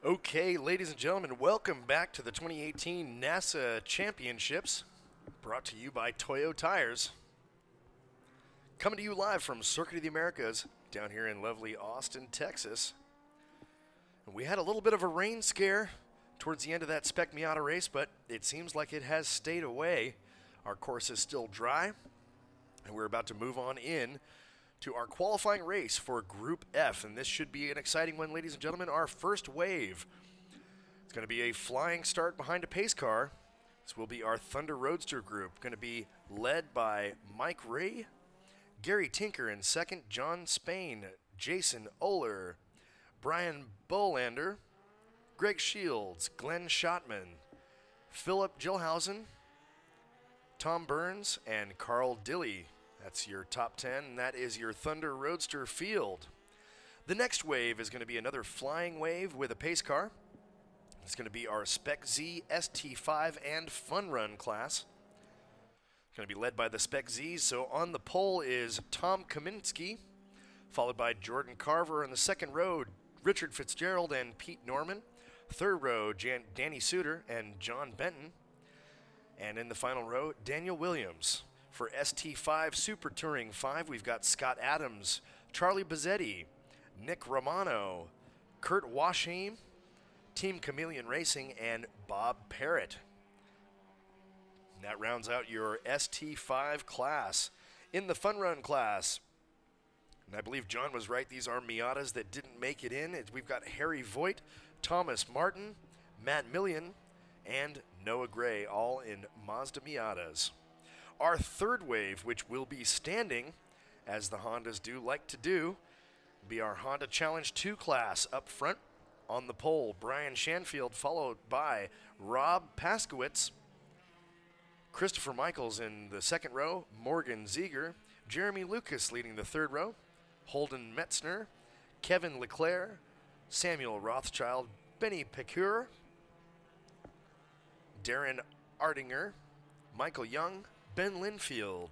Okay, ladies and gentlemen, welcome back to the 2018 NASA Championships, brought to you by Toyo Tires. Coming to you live from Circuit of the Americas, down here in lovely Austin, Texas. And we had a little bit of a rain scare towards the end of that SpecZ race, but it seems like it has stayed away. Our course is still dry, and we're about to move on in to our qualifying race for Group F, and this should be an exciting one, ladies and gentlemen. Our first wave. It's going to be a flying start behind a pace car. This will be our Thunder Roadster group, going to be led by Mike Ray, Gary Tinker in second, John Spain, Jason Oler, Brian Bolander, Greg Shields, Glenn Schottman, Philip Gilhausen, Tom Burns, and Carl Dilley. That's your top 10, and that is your Thunder Roadster field. The next wave is going to be another flying wave with a pace car. It's going to be our SpecZ, ST5, and Fun Run class. It's going to be led by the SpecZs. So on the pole is Tom Kaminsky, followed by Jordan Carver. In the second row, Richard Fitzgerald and Pete Norman. Third row, Danny Suter and John Benton. And in the final row, Daniel Williams. For ST5 Super Touring 5, we've got Scott Adams, Charlie Bazzetti, Nick Romano, Kurt Washeim, Team Chameleon Racing, and Bob Parrott. And that rounds out your ST5 class. In the Fun Run class, and I believe John was right, these are Miatas that didn't make it in. We've got Harry Voigt, Thomas Martin, Matt Millian, and Noah Gray, all in Mazda Miatas. Our third wave, which will be standing, as the Hondas do like to do, will be our Honda Challenge 2 class. Up front on the pole, Brian Shanfield, followed by Rob Paskowitz, Christopher Michaels in the second row, Morgan Ziegler, Jeremy Lucas leading the third row, Holden Metzner, Kevin Leclerc, Samuel Rothschild, Benny Pecure, Darren Ardinger, Michael Young, Ben Linfield,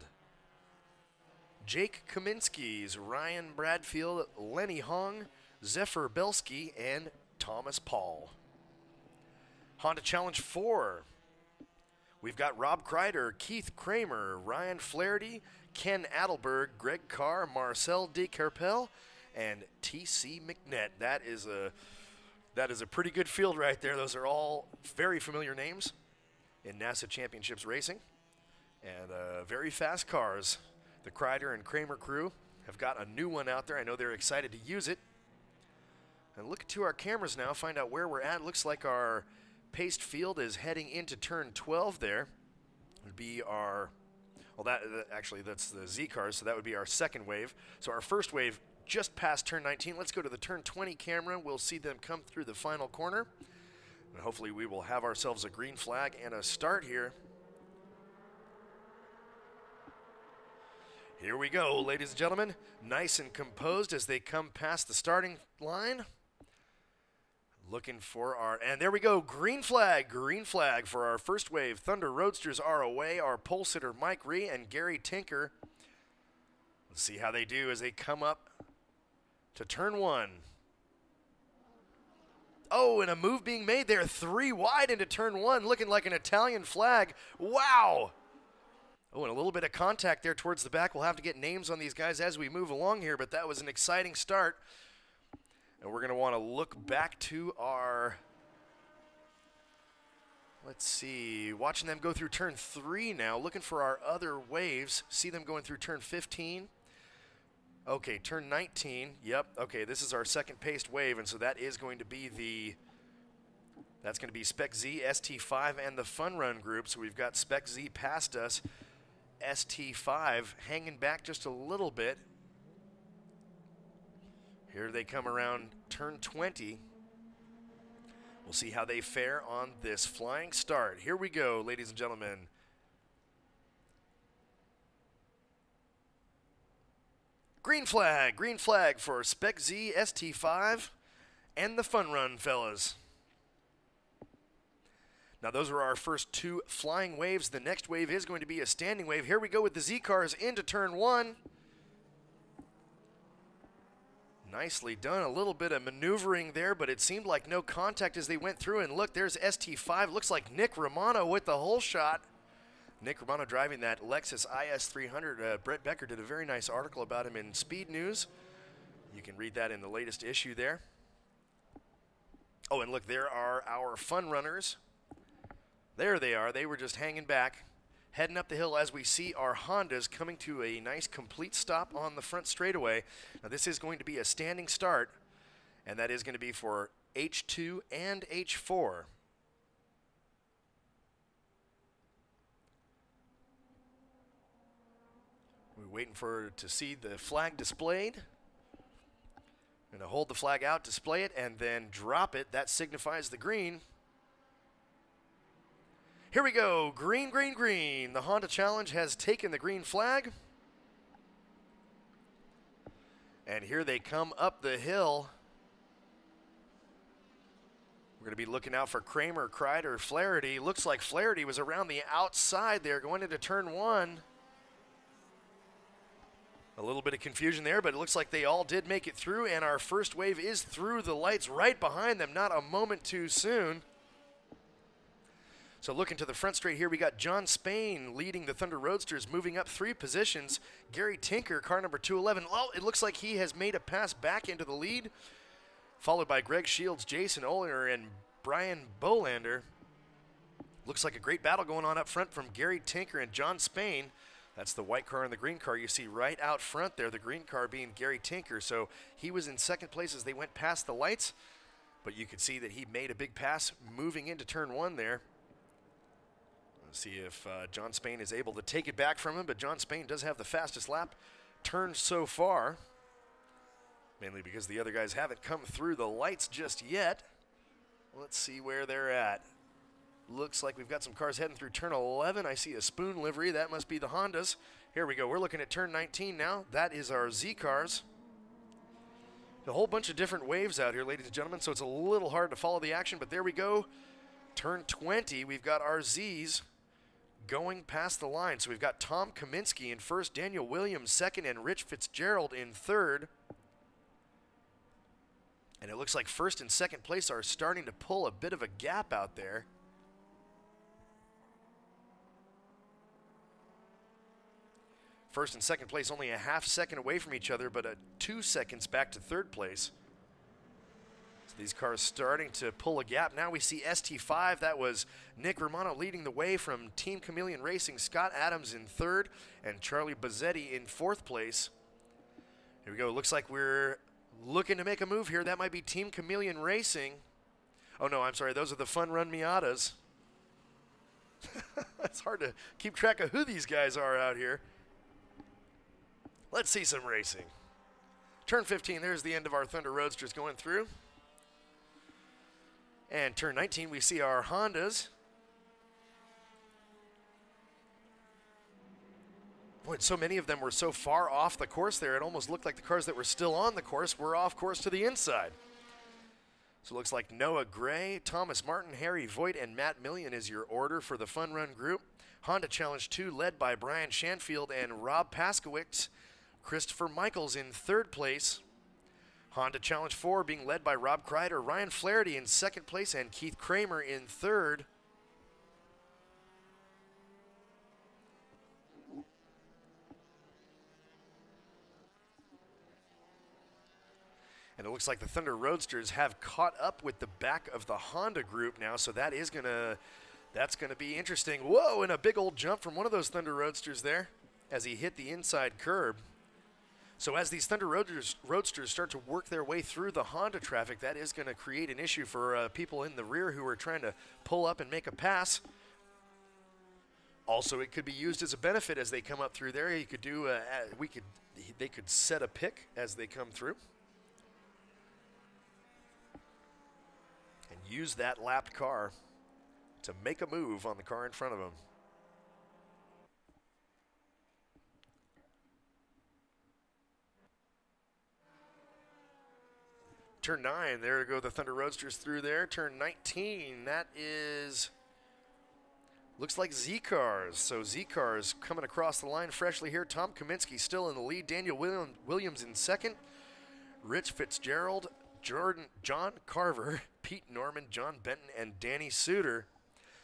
Jake Kaminsky's, Ryan Bradfield, Lenny Hong, Zephyr Belsky, and Thomas Paul. Honda Challenge 4. We've got Rob Kreider, Keith Kramer, Ryan Flaherty, Ken Adelberg, Greg Carr, Marcel DeCarpel, and T.C. McNett. That is a pretty good field right there. Those are all very familiar names in NASA Championships racing. And very fast cars. The Kreider and Kramer crew have got a new one out there. I know they're excited to use it. And look to our cameras now, find out where we're at. Looks like our paced field is heading into turn 12 there. It would be our, well, actually that's the Z cars, so that would be our second wave. So our first wave just past turn 19. Let's go to the turn 20 camera. We'll see them come through the final corner. And hopefully we will have ourselves a green flag and a start here. Here we go, ladies and gentlemen. Nice and composed as they come past the starting line. Looking for our, and there we go, green flag for our first wave. Thunder Roadsters are away. Our pole sitter, Mike Ree and Gary Tinker. Let's see how they do as they come up to turn 1. Oh, and a move being made there. 3 wide into turn 1, looking like an Italian flag. Wow. Oh, and a little bit of contact there towards the back. We'll have to get names on these guys as we move along here, but that was an exciting start. And we're going to want to look back to our, let's see, watching them go through turn 3 now, looking for our other waves. See them going through turn 15. Okay, turn 19. Yep, okay, this is our second paced wave, and so that is going to be that's going to be SpecZ, ST5, and the Fun Run group. So we've got SpecZ past us. ST5 hanging back just a little bit. Here they come around turn 20. We'll see how they fare on this flying start. Here we go, ladies and gentlemen. Green flag for SpecZ, ST5, and the Fun Run fellas. Now those are our first 2 flying waves. The next wave is going to be a standing wave. Here we go with the Z cars into turn 1. Nicely done. A little bit of maneuvering there, but it seemed like no contact as they went through. And look, there's ST5. Looks like Nick Romano with the whole shot. Nick Romano driving that Lexus IS300. Brett Becker did a very nice article about him in Speed News. You can read that in the latest issue there. Oh, and look, there are our fun runners. There they are. They were just hanging back, heading up the hill as we see our Hondas coming to a nice complete stop on the front straightaway. Now, this is going to be a standing start, and that is going to be for H2 and H4. We're waiting to see the flag displayed. Going to hold the flag out, display it, and then drop it. That signifies the green. Here we go. Green, green, green. The Honda Challenge has taken the green flag. And here they come up the hill. We're going to be looking out for Kramer, Kreider, Flaherty. Looks like Flaherty was around the outside there going into turn one. A little bit of confusion there, but it looks like they all did make it through, and our first wave is through the lights right behind them, not a moment too soon. So looking to the front straight here, we got John Spain leading the Thunder Roadsters, moving up 3 positions. Gary Tinker, car number 211. Well, it looks like he has made a pass back into the lead, followed by Greg Shields, Jason Olinger, and Brian Bolander. Looks like a great battle going on up front from Gary Tinker and John Spain. That's the white car and the green car you see right out front there, the green car being Gary Tinker. So he was in second place as they went past the lights, but you could see that he made a big pass moving into turn one there. Let's see if John Spain is able to take it back from him, but John Spain does have the fastest lap turn so far, mainly because the other guys haven't come through the lights just yet. Let's see where they're at. Looks like we've got some cars heading through turn 11. I see a spoon livery. That must be the Hondas. Here we go. We're looking at turn 19 now. That is our Z cars. A whole bunch of different waves out here, ladies and gentlemen, so it's a little hard to follow the action, but there we go. Turn 20, we've got our Zs going past the line. So we've got Tom Kaminsky in first, Daniel Williams second, and Rich Fitzgerald in third. And it looks like first and second place are starting to pull a bit of a gap out there. First and second place only a half second away from each other, but 2 seconds back to third place. So these cars starting to pull a gap. Now we see ST5. That was Nick Romano leading the way from Team Chameleon Racing. Scott Adams in third and Charlie Bazzetti in fourth place. Here we go. Looks like we're looking to make a move here. That might be Team Chameleon Racing. Oh, no, I'm sorry. Those are the Fun Run Miatas. It's hard to keep track of who these guys are out here. Let's see some racing. Turn 15, there's the end of our Thunder Roadsters going through. And turn 19, we see our Hondas. Boy, so many of them were so far off the course there, it almost looked like the cars that were still on the course were off course to the inside. So it looks like Noah Gray, Thomas Martin, Harry Voigt, and Matt Million is your order for the Fun Run group. Honda Challenge 2 led by Brian Shanfield and Rob Paskowitz. Christopher Michaels in third place. Honda Challenge 4 being led by Rob Kreider, Ryan Flaherty in second place, and Keith Kramer in third. And it looks like the Thunder Roadsters have caught up with the back of the Honda group now, so that's gonna be interesting. Whoa, and a big old jump from one of those Thunder Roadsters there as he hit the inside curb. So as these Thunder Roadsters start to work their way through the Honda traffic, that is going to create an issue for people in the rear who are trying to pull up and make a pass. Also, it could be used as a benefit as they come up through there. You could do, they could set a pick as they come through, and use that lapped car to make a move on the car in front of them. Turn 9, there go the Thunder Roadsters through there. Turn 19, that is, looks like Z cars. So Z cars coming across the line freshly here. Tom Kaminsky still in the lead. Daniel Williams in second. Rich Fitzgerald, John Carver, Pete Norman, John Benton, and Danny Suter.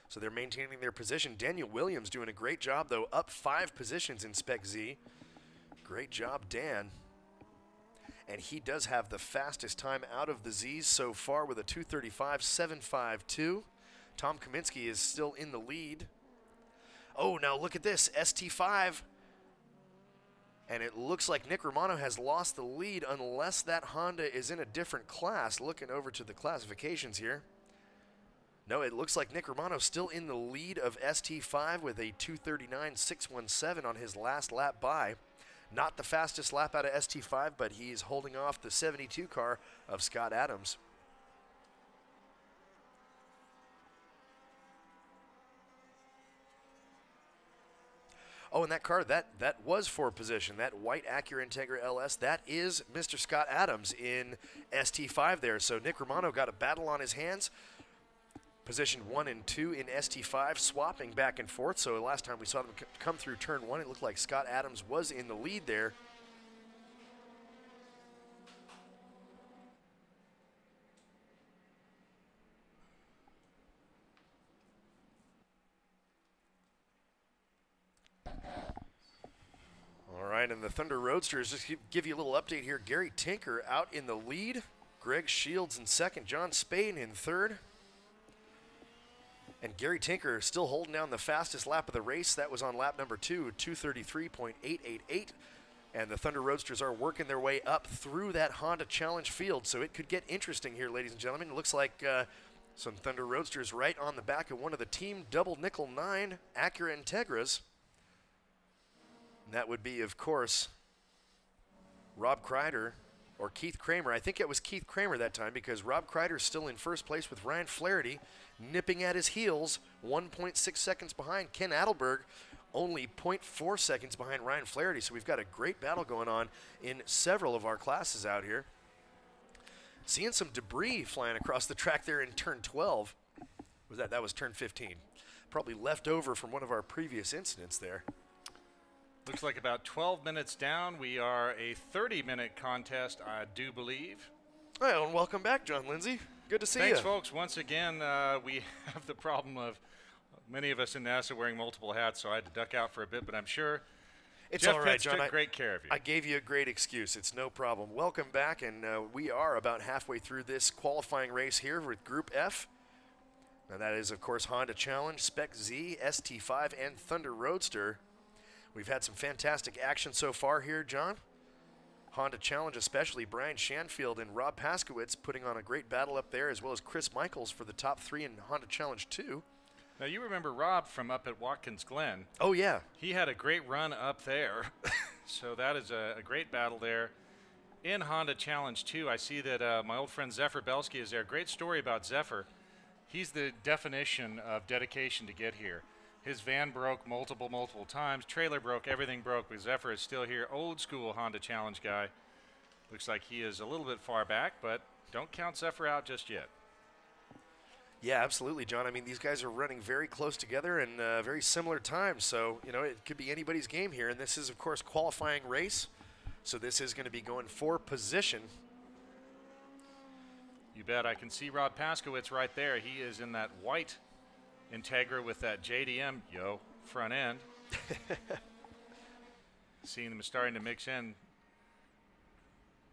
So they're maintaining their position. Daniel Williams doing a great job, though, up 5 positions in SpecZ. Great job, Dan. And he does have the fastest time out of the Z's so far with a 2:35.752. Tom Kaminsky is still in the lead. Oh, now look at this, ST5. And it looks like Nick Romano has lost the lead unless that Honda is in a different class. Looking over to the classifications here. No, it looks like Nick Romano still in the lead of ST5 with a 2:39.617 on his last lap by. Not the fastest lap out of ST5, but he's holding off the 72 car of Scott Adams. Oh, and that car, that was for position. That white Acura Integra LS, that is Mr. Scott Adams in ST5 there. So Nick Romano got a battle on his hands. Position 1 and 2 in ST5, swapping back and forth. So last time we saw them come through turn 1, it looked like Scott Adams was in the lead there. All right, and the Thunder Roadsters, just give you a little update here. Gary Tinker out in the lead. Greg Shields in second. John Spain in third. And Gary Tinker still holding down the fastest lap of the race. That was on lap number 2, 2:33.888. And the Thunder Roadsters are working their way up through that Honda Challenge field. So it could get interesting here, ladies and gentlemen. It looks like some Thunder Roadsters right on the back of one of the Team Double Nickel 9 Acura Integras. And that would be, of course, Rob Kreider or Keith Kramer. I think it was Keith Kramer that time because Rob Kreider is still in first place with Ryan Flaherty nipping at his heels, 1.6 seconds behind. Ken Adelberg only 0.4 seconds behind Ryan Flaherty. So we've got a great battle going on in several of our classes out here. Seeing some debris flying across the track there in turn 12. That was turn 15. Probably left over from one of our previous incidents there. Looks like about 12 minutes down. We are a 30-minute contest, I do believe. Well, and welcome back, John Lindsay. Good to see you. Thanks, folks. Once again, we have the problem of many of us in NASA wearing multiple hats, so I had to duck out for a bit, but I'm sure it's Jeff all right, Pitts John. took great care of you. I gave you a great excuse. It's no problem. Welcome back, and we are about halfway through this qualifying race here with Group F. Now that is, of course, Honda Challenge, SpecZ, ST5, and Thunder Roadster. We've had some fantastic action so far here, John. Honda Challenge, especially Brian Shanfield and Rob Paskowitz putting on a great battle up there, as well as Chris Michaels for the top 3 in Honda Challenge 2. Now, you remember Rob from up at Watkins Glen. Oh, yeah. He had a great run up there. So that is a great battle there. In Honda Challenge 2, I see that my old friend Zephyr Belsky is there. Great story about Zephyr. He's the definition of dedication to get here. His van broke multiple times. Trailer broke, everything broke, but Zephyr is still here. Old school Honda Challenge guy. Looks like he is a little bit far back, but don't count Zephyr out just yet. Yeah, absolutely, John. I mean, these guys are running very close together and very similar times. So, you know, it could be anybody's game here. And this is, of course, qualifying race. So this is going to be going for position. You bet. I can see Rob Paskowitz right there. He is in that white Integra with that JDM front end. Seeing them starting to mix in.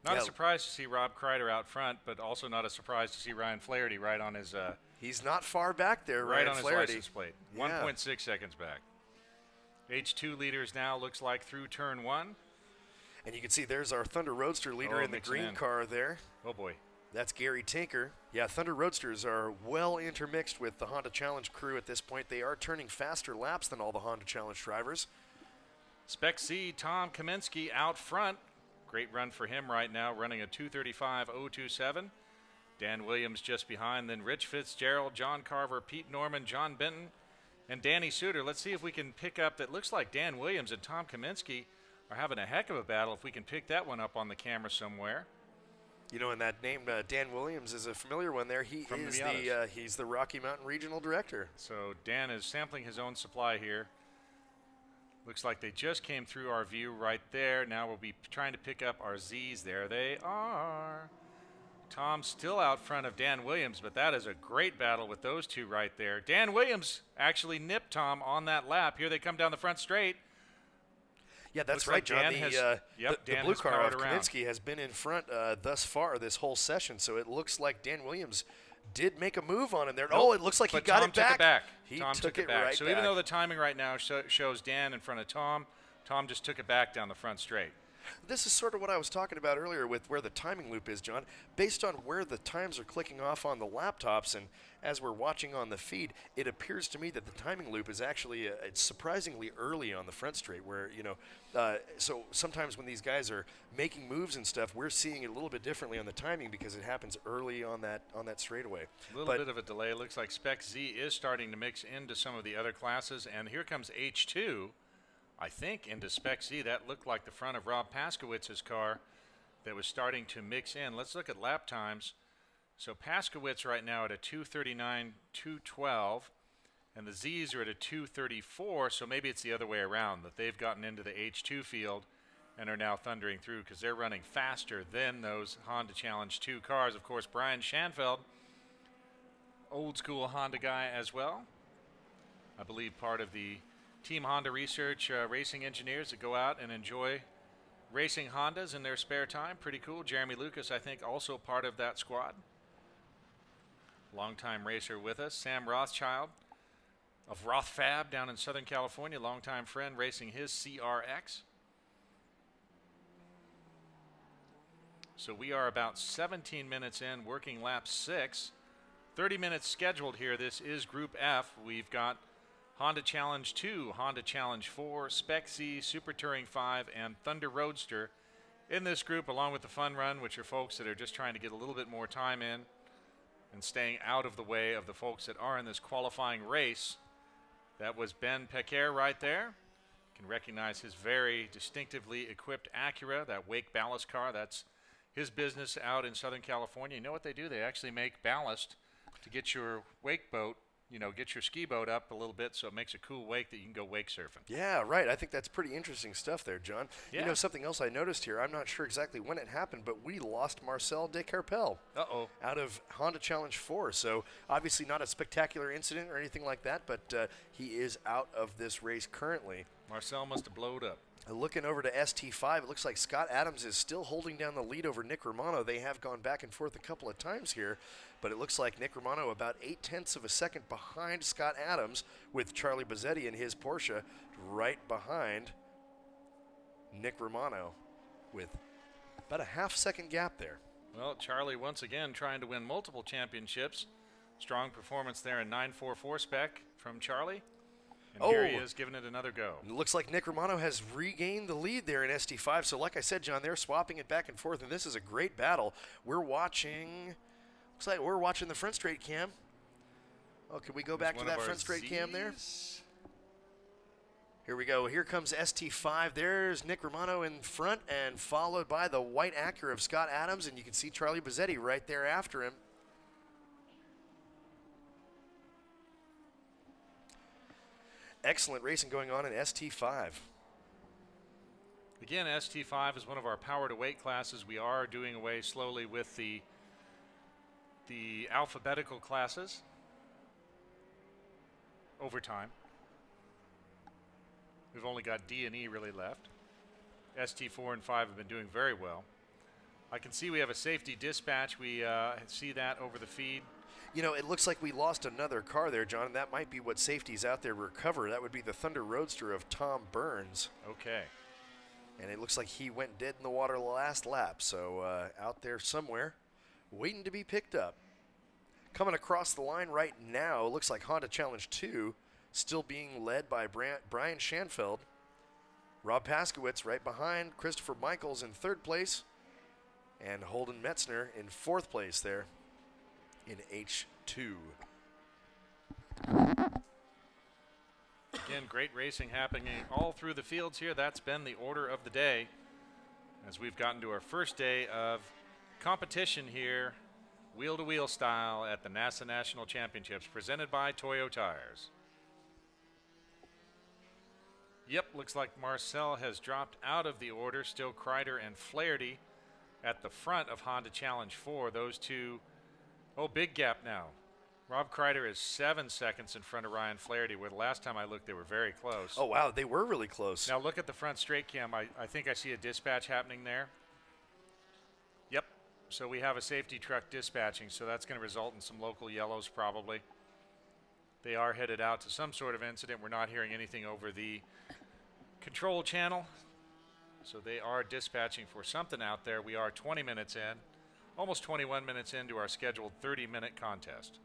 Not a surprise to see Rob Kreider out front, but also not a surprise to see Ryan Flaherty right on his he's not far back there, right Ryan on Flaherty. His license plate. Yeah. 1.6 seconds back. H2 leaders now looks like through turn 1. And you can see there's our Thunder Roadster leader in the green car there. Oh boy. That's Gary Tinker. Yeah, Thunder Roadsters are well intermixed with the Honda Challenge crew at this point. They are turning faster laps than all the Honda Challenge drivers. SpecZ, Tom Kaminsky out front. Great run for him right now, running a 2:35.027. Dan Williams just behind, then Rich Fitzgerald, John Carver, Pete Norman, John Benton, and Danny Suter. Let's see if we can pick up that. Looks like Dan Williams and Tom Kaminsky are having a heck of a battle. If we can pick that one up on the camera somewhere. You know, and that name, Dan Williams, is a familiar one there. He's the Rocky Mountain Regional Director. So Dan is sampling his own supply here. Looks like they just came through our view right there. Now we'll be trying to pick up our Z's. There they are. Tom still out front of Dan Williams, but that is a great battle with those two right there. Dan Williams actually nipped Tom on that lap. Here they come down the front straight. Yeah, that's right, John. The blue car of Kaminsky has been in front thus far this whole session, so it looks like Dan Williams did make a move on him there. Nope, it looks like he got it back. He took it back. So even though the timing right now shows Dan in front of Tom, Tom just took it back down the front straight. This is sort of what I was talking about earlier with where the timing loop is, John. Based on where the times are clicking off on the laptops and as we're watching on the feed, it appears to me that the timing loop is actually it's surprisingly early on the front straight where, so sometimes when these guys are making moves and stuff, we're seeing it a little bit differently on the timing because it happens early on that straightaway. A little bit of a delay. Looks like SpecZ is starting to mix into some of the other classes, and here comes H2. I think into SpecZ. That looked like the front of Rob Paskowitz's car that was starting to mix in. Let's look at lap times. So Paskowitz right now at a 2:39, 2:12, and the Z's are at a 2:34, so maybe it's the other way around, that they've gotten into the H2 field and are now thundering through because they're running faster than those Honda Challenge 2 cars. Of course, Brian Schanfeld, old school Honda guy as well. I believe part of the Team Honda Research racing engineers that go out and enjoy racing Hondas in their spare time. Pretty cool. Jeremy Lucas, I think, also part of that squad. Longtime racer with us. Sam Rothschild of Rothfab down in Southern California. Longtime friend racing his CRX. So we are about 17 minutes in, working lap 6. 30 minutes scheduled here. This is Group F. We've got Honda Challenge 2, Honda Challenge 4, SpecZ, Super Touring 5, and Thunder Roadster in this group, along with the Fun Run, which are folks that are just trying to get a little bit more time in and staying out of the way of the folks that are in this qualifying race. That was Ben Pecker right there. You can recognize his very distinctively equipped Acura, that wake ballast car. That's his business out in Southern California. You know what they do? They actually make ballast to get your wake boat, get your ski boat up a little bit so it makes a cool wake that you can go wake surfing. Yeah, right. I think that's pretty interesting stuff there, John. Yeah. Something else I noticed here, I'm not sure exactly when it happened, but we lost Marcel de Carpel out of Honda Challenge 4. So obviously not a spectacular incident or anything like that, but he is out of this race currently. Marcel must have blowed up. Looking over to ST5, it looks like Scott Adams is still holding down the lead over Nick Romano. They have gone back and forth a couple of times here, but it looks like Nick Romano about 0.8 of a second behind Scott Adams, with Charlie Bazzetti in his Porsche right behind Nick Romano with about a half-second gap there. Well, Charlie once again trying to win multiple championships. Strong performance there in 944 spec from Charlie. And here he is giving it another go. It looks like Nick Romano has regained the lead there in ST5. So like I said, John, they're swapping it back and forth, and this is a great battle. We're watching, looks like we're watching the front straight cam. Oh, can we go back to that front straight cam there? Here we go. Here comes ST5. There's Nick Romano in front and followed by the white Acura of Scott Adams, and you can see Charlie Bazzetti right there after him. Excellent racing going on in ST5. Again, ST5 is one of our power to weight classes. We are doing away slowly with the alphabetical classes over time. We've only got D and E really left. ST4 and 5 have been doing very well. I can see we have a safety dispatch. We see that over the feed. It looks like we lost another car there, John, and that might be what safety's out there to recover. That would be the Thunder Roadster of Tom Burns. Okay. And it looks like he went dead in the water last lap, so out there somewhere, waiting to be picked up. Coming across the line right now, it looks like Honda Challenge 2 still being led by Brian Schanfeld. Rob Paskowitz right behind, Christopher Michaels in third place, and Holden Metzner in fourth place there in H2. Again, great racing happening all through the fields here. That's been the order of the day as we've gotten to our first day of competition here, wheel-to-wheel style at the NASA National Championships presented by Toyo Tires. Yep, looks like Marcel has dropped out of the order. Still Kreider and Flaherty at the front of Honda Challenge 4. Those two, oh, big gap now. Rob Kreider is 7 seconds in front of Ryan Flaherty, where the last time I looked they were very close. Oh, wow, they were really close. Now look at the front straight cam. I think I see a dispatch happening there. Yep, so we have a safety truck dispatching, so that's going to result in some local yellows probably. They are headed out to some sort of incident. We're not hearing anything over the control channel. So they are dispatching for something out there. We are 20 minutes in, almost 21 minutes into our scheduled 30-minute contest.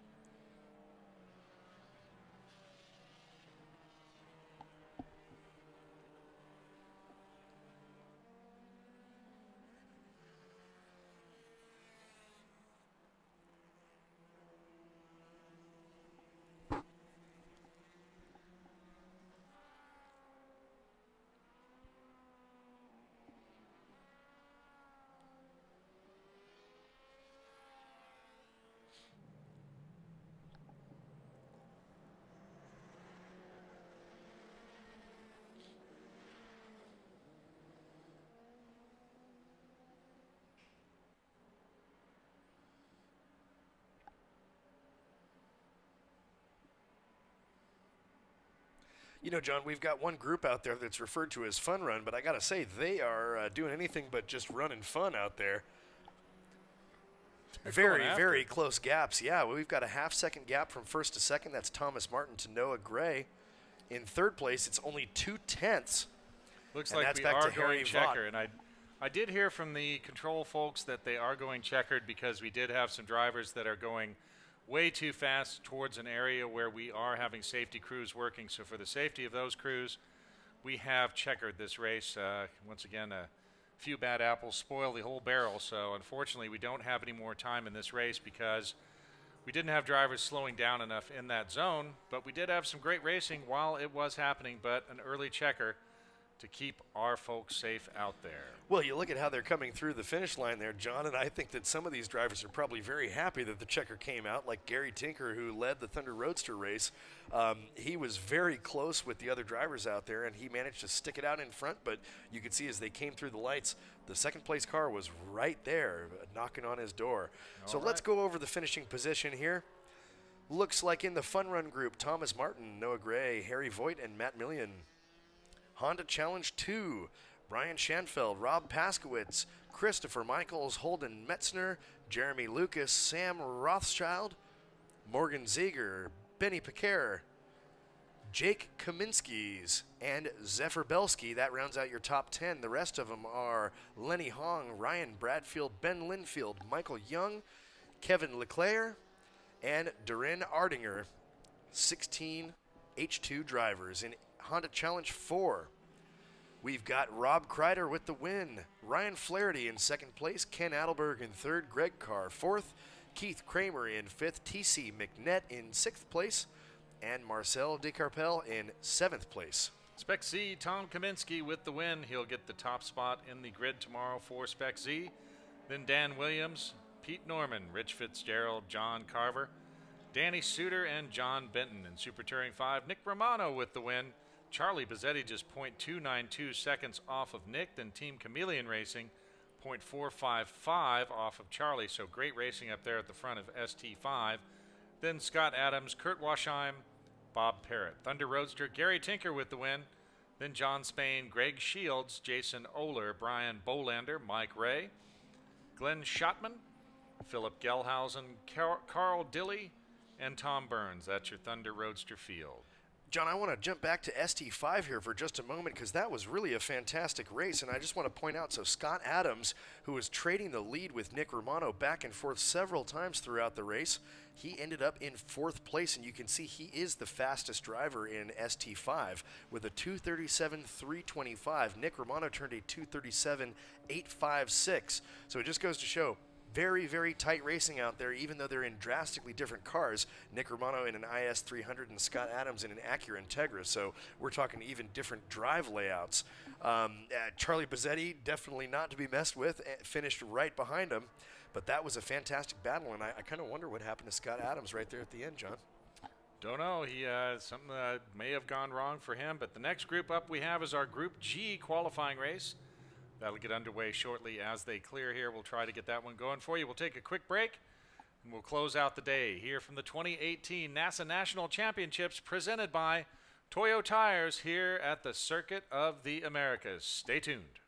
You know, John, we've got one group out there that's referred to as Fun Run, but I got to say, they are doing anything but just running fun out there. Very close gaps. Yeah, we've got a half-second gap from first to second. That's Thomas Martin to Noah Gray. In third place, it's only 2/10. Looks like we are going checker, and I did hear from the control folks that they are going checkered because we did have some drivers that are going way too fast towards an area where we are having safety crews working. So for the safety of those crews, we have checkered this race. Once again, a few bad apples spoil the whole barrel. So unfortunately, we don't have any more time in this race because we didn't have drivers slowing down enough in that zone. But we did have some great racing while it was happening, but an early checker to keep our folks safe out there. Well, you look at how they're coming through the finish line there, John, and I think that some of these drivers are probably very happy that the checker came out, like Gary Tinker, who led the Thunder Roadster race. He was very close with the other drivers out there, and he managed to stick it out in front, but you could see as they came through the lights, the second place car was right there, knocking on his door. So let's go over the finishing position here. Looks like in the Fun Run group, Thomas Martin, Noah Gray, Harry Voigt, and Matt Millian. Honda Challenge 2, Brian Schanfeld, Rob Paskowitz, Christopher Michaels, Holden Metzner, Jeremy Lucas, Sam Rothschild, Morgan Zieger, Benny Piquer, Jake Kaminsky's, and Zephyr Belsky. That rounds out your top 10. The rest of them are Lenny Hong, Ryan Bradfield, Ben Linfield, Michael Young, Kevin Leclerc, and Durin Ardinger. 16 H2 drivers. In Honda Challenge 4, we've got Rob Kreider with the win, Ryan Flaherty in second place, Ken Adelberg in third, Greg Carr fourth, Keith Kramer in fifth, TC McNett in sixth place, and Marcel DeCarpel in seventh place. SpecZ, Tom Kaminsky with the win. He'll get the top spot in the grid tomorrow for SpecZ. Then Dan Williams, Pete Norman, Rich Fitzgerald, John Carver, Danny Suter, and John Benton. In Super Touring 5, Nick Romano with the win. Charlie Bazzetti just 0.292 seconds off of Nick. Then Team Chameleon Racing 0.455 off of Charlie. So great racing up there at the front of ST5. Then Scott Adams, Kurt Waschheim, Bob Parrott. Thunder Roadster, Gary Tinker with the win. Then John Spain, Greg Shields, Jason Oler, Brian Bolander, Mike Ray, Glenn Schottman, Philip Gelhausen, Carl Dilley, and Tom Burns. That's your Thunder Roadster field. John, I want to jump back to ST5 here for just a moment because that was really a fantastic race, and I just want to point out, so Scott Adams, who was trading the lead with Nick Romano back and forth several times throughout the race, he ended up in fourth place, and you can see he is the fastest driver in ST5 with a 2:37.325. Nick Romano turned a 2:37.856, so it just goes to show very, very tight racing out there, even though they're in drastically different cars. Nick Romano in an IS 300 and Scott Adams in an Acura Integra, so we're talking even different drive layouts. Charlie Bazzetti, definitely not to be messed with, finished right behind him, but that was a fantastic battle, and I kind of wonder what happened to Scott Adams right there at the end, John. Don't know. He something may have gone wrong for him. But the next group up we have is our Group G qualifying race. That'll get underway shortly as they clear here. We'll try to get that one going for you. We'll take a quick break, and we'll close out the day here from the 2018 NASA National Championships presented by Toyo Tires here at the Circuit of the Americas. Stay tuned.